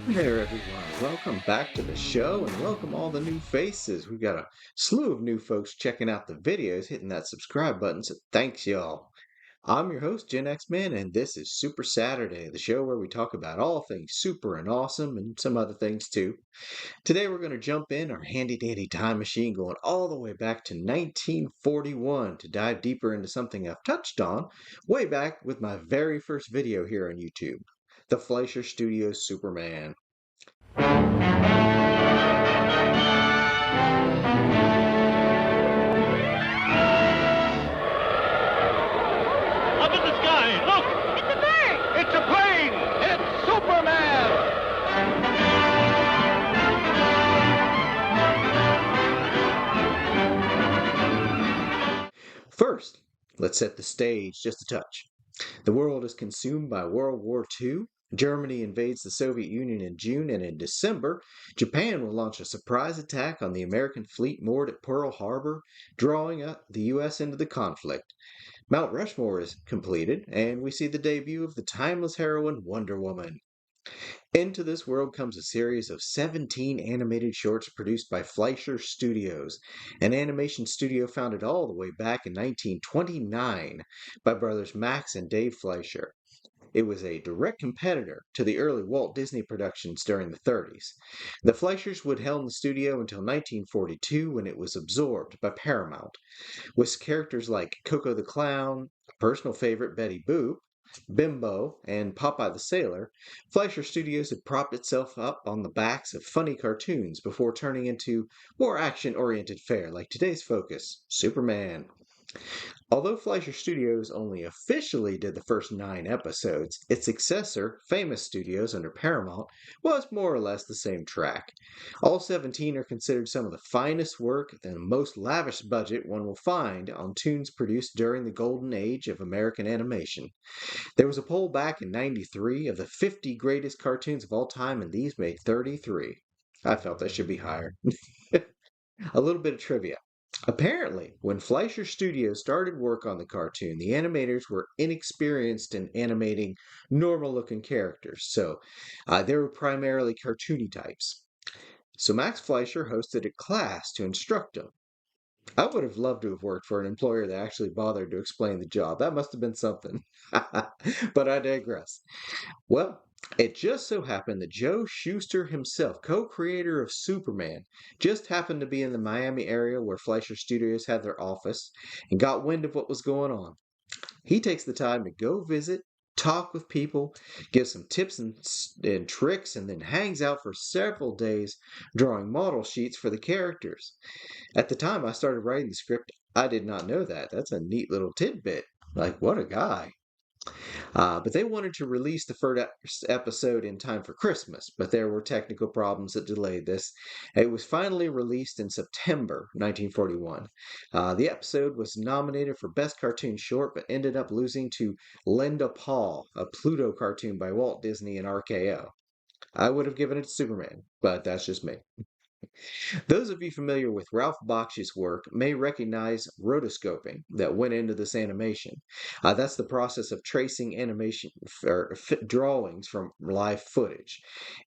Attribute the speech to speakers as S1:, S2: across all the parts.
S1: Hey there, everyone. Welcome back to the show and welcome all the new faces. We've got a slew of new folks checking out the videos, hitting that subscribe button, so thanks, y'all. I'm your host, Gen X Man, and this is Super Saturday, the show where we talk about all things super and awesome and some other things too. Today, we're going to jump in our handy dandy time machine going all the way back to 1941 to dive deeper into something I've touched on way back with my very first video here on YouTube, the Fleischer Studios Superman.
S2: Up in the sky, look!
S3: It's a bird!
S2: It's a plane! It's Superman!
S1: First, let's set the stage just a touch. The world is consumed by World War II. Germany invades the Soviet Union in June, and in December, Japan will launch a surprise attack on the American fleet moored at Pearl Harbor, drawing the U.S. into the conflict. Mount Rushmore is completed, and we see the debut of the timeless heroine Wonder Woman. Into this world comes a series of 17 animated shorts produced by Fleischer Studios, an animation studio founded all the way back in 1929 by brothers Max and Dave Fleischer. It was a direct competitor to the early Walt Disney productions during the 30s. The Fleischers would helm the studio until 1942 when it was absorbed by Paramount, with characters like Coco the Clown, personal favorite Betty Boop, Bimbo, and Popeye the Sailor. Fleischer Studios had propped itself up on the backs of funny cartoons before turning into more action-oriented fare like today's focus, Superman. Although Fleischer Studios only officially did the first 9 episodes, its successor, Famous Studios under Paramount, was more or less the same track. All 17 are considered some of the finest work and the most lavish budget one will find on tunes produced during the golden age of American animation. There was a poll back in '93 of the 50 greatest cartoons of all time, and these made 33. I felt that should be higher. A little bit of trivia. Apparently, when Fleischer Studios started work on the cartoon, the animators were inexperienced in animating normal looking characters, so they were primarily cartoony types. So Max Fleischer hosted a class to instruct them. I would have loved to have worked for an employer that actually bothered to explain the job. That must have been something. But I digress. Well, it just so happened that Joe Shuster himself, co-creator of Superman, just happened to be in the Miami area where Fleischer Studios had their office and got wind of what was going on. He takes the time to go visit, talk with people, give some tips and tricks, and then hangs out for several days drawing model sheets for the characters. At the time I started writing the script, I did not know that. That's a neat little tidbit. Like, what a guy. But they wanted to release the first episode in time for Christmas, but there were technical problems that delayed this. It was finally released in September 1941. The episode was nominated for Best Cartoon Short, but ended up losing to Linda Paul, a Pluto cartoon by Walt Disney and RKO. I would have given it to Superman, but that's just me. Those of you familiar with Ralph Baksh's work may recognize rotoscoping that went into this animation. That's the process of tracing animation or drawings from live footage.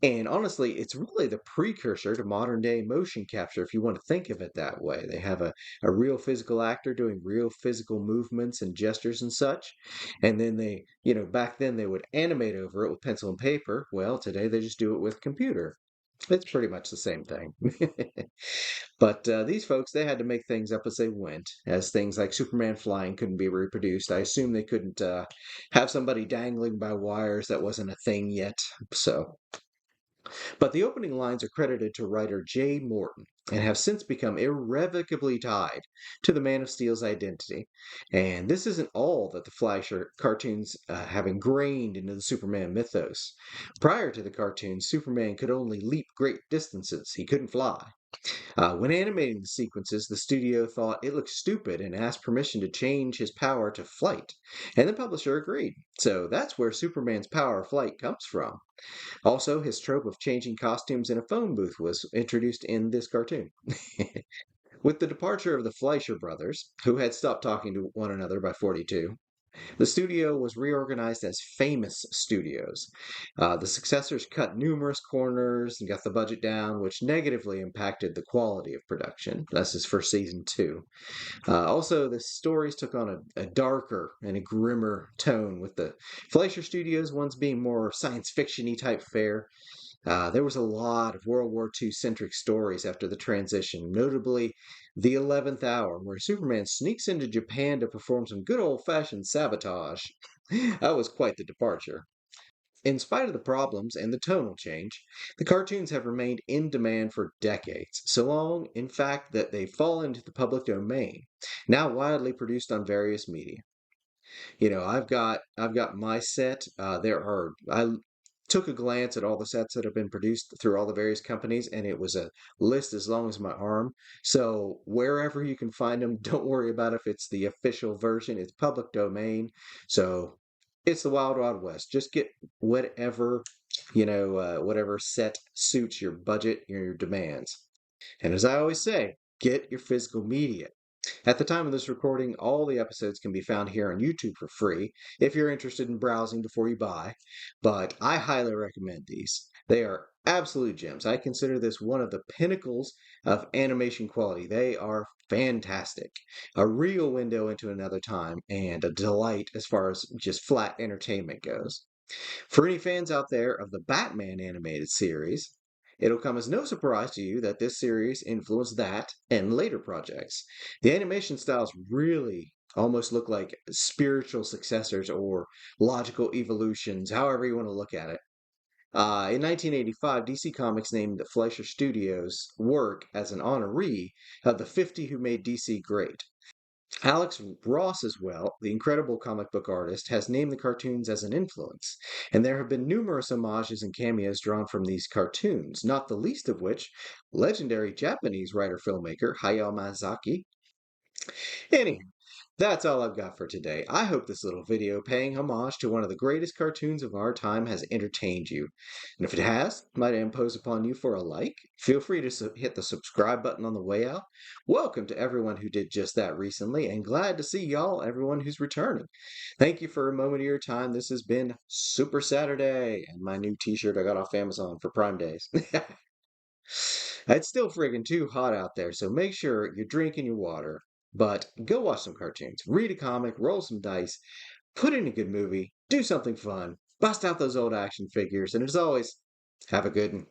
S1: And honestly, it's really the precursor to modern day motion capture if you want to think of it that way. They have a real physical actor doing real physical movements and gestures and such. And then back then they would animate over it with pencil and paper. Well, today they just do it with computer. It's pretty much the same thing. But these folks, they had to make things up as they went, as things like Superman flying couldn't be reproduced. I assume they couldn't have somebody dangling by wires. That wasn't a thing yet. But the opening lines are credited to writer Jay Morton and have since become irrevocably tied to the Man of Steel's identity. And this isn't all that the Fleischer cartoons have ingrained into the Superman mythos. Prior to the cartoons, Superman could only leap great distances, he couldn't fly. When animating the sequences, the studio thought it looked stupid and asked permission to change his power to flight, and the publisher agreed. So that's where Superman's power of flight comes from. Also, his trope of changing costumes in a phone booth was introduced in this cartoon. With the departure of the Fleischer brothers, who had stopped talking to one another by 42, The studio was reorganized as Famous Studios. The successors cut numerous corners and got the budget down, which negatively impacted the quality of production. This is for season two. Also, the stories took on a darker and a grimmer tone, with the Fleischer Studios ones being more science fiction-y type fare. There was a lot of World War II centric stories after the transition, notably The 11th Hour, where Superman sneaks into Japan to perform some good old fashioned sabotage. That was quite the departure. In spite of the problems and the tonal change, the cartoons have remained in demand for decades, so long, in fact, that they fall into the public domain, now widely produced on various media. I've got my set. I took a glance at all the sets that have been produced through all the various companies, and it was a list as long as my arm. So wherever you can find them, don't worry about if it's the official version. It's public domain, so it's the Wild Wild West. Just get whatever whatever set suits your budget, your demands. And as I always say, get your physical media. At the time of this recording, all the episodes can be found here on YouTube for free if you're interested in browsing before you buy, but I highly recommend these. They are absolute gems. I consider this one of the pinnacles of animation quality. They are fantastic. A real window into another time and a delight as far as just flat entertainment goes. For any fans out there of the Batman animated series, it'll come as no surprise to you that this series influenced that and later projects. The animation styles really almost look like spiritual successors or logical evolutions, however you want to look at it. In 1985, DC Comics named the Fleischer Studios work as an honoree of the 50 who made DC great. Alex Ross, as well, the incredible comic book artist, has named the cartoons as an influence, and there have been numerous homages and cameos drawn from these cartoons, not the least of which legendary Japanese writer-filmmaker Hayao Miyazaki. Anyhow, that's all I've got for today. I hope this little video paying homage to one of the greatest cartoons of our time has entertained you. And if it has, might I impose upon you for a like? Feel free to hit the subscribe button on the way out. Welcome to everyone who did just that recently, and glad to see y'all, everyone who's returning. Thank you for a moment of your time. This has been Super Saturday, and my new t-shirt I got off Amazon for Prime Days. It's still friggin' too hot out there, so make sure you're drinking your water. But go watch some cartoons, read a comic, roll some dice, put in a good movie, do something fun, bust out those old action figures, and as always, have a good one.